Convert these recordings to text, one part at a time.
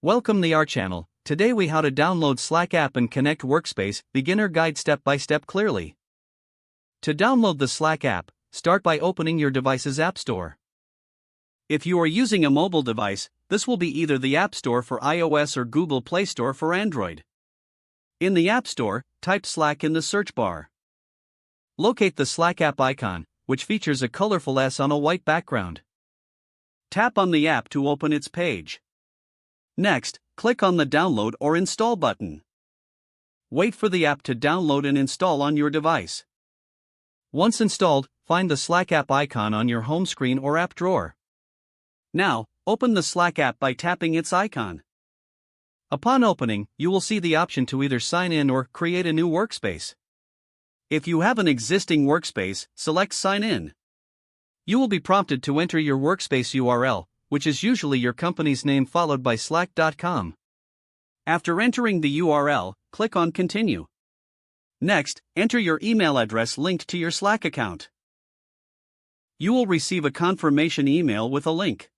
Welcome to our channel. Today we how to download Slack app and connect Workspace, beginner guide step by step clearly. To download the Slack app, start by opening your device's App Store. If you are using a mobile device, this will be either the App Store for iOS or Google Play Store for Android. In the App Store, type Slack in the search bar. Locate the Slack app icon, which features a colorful S on a white background. Tap on the app to open its page. Next, click on the Download or Install button. Wait for the app to download and install on your device. Once installed, find the Slack app icon on your home screen or app drawer. Now, open the Slack app by tapping its icon. Upon opening, you will see the option to either sign in or create a new workspace. If you have an existing workspace, select Sign In. You will be prompted to enter your workspace URL, which is usually your company's name followed by slack.com. After entering the URL, click on Continue. Next, enter your email address linked to your Slack account. You will receive a confirmation email with a link.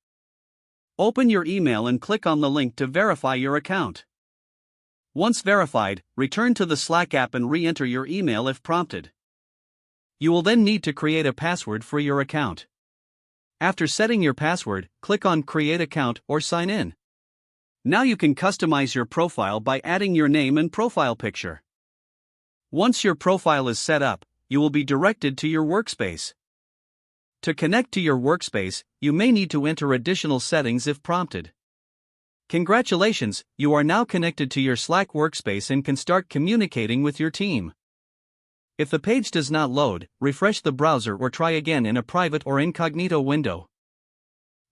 Open your email and click on the link to verify your account. Once verified, return to the Slack app and re-enter your email if prompted. You will then need to create a password for your account. After setting your password, click on Create Account or Sign In. Now you can customize your profile by adding your name and profile picture. Once your profile is set up, you will be directed to your workspace. To connect to your workspace, you may need to enter additional settings if prompted. Congratulations, you are now connected to your Slack workspace and can start communicating with your team. If the page does not load, refresh the browser or try again in a private or incognito window.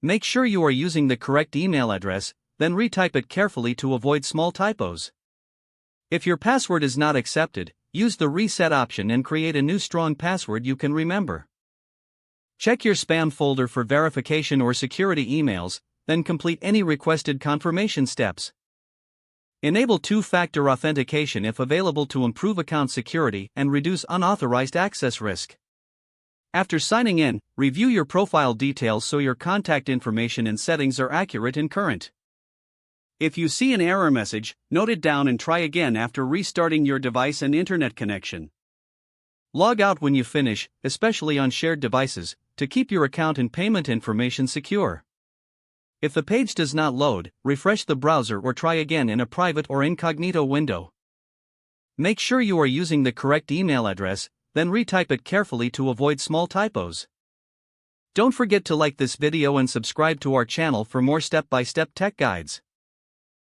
Make sure you are using the correct email address, then retype it carefully to avoid small typos. If your password is not accepted, use the reset option and create a new strong password you can remember. Check your spam folder for verification or security emails, then complete any requested confirmation steps. Enable two-factor authentication if available to improve account security and reduce unauthorized access risk. After signing in, review your profile details so your contact information and settings are accurate and current. If you see an error message, note it down and try again after restarting your device and internet connection. Log out when you finish, especially on shared devices, to keep your account and payment information secure. If the page does not load, refresh the browser or try again in a private or incognito window. Make sure you are using the correct email address, then retype it carefully to avoid small typos. Don't forget to like this video and subscribe to our channel for more step-by-step tech guides.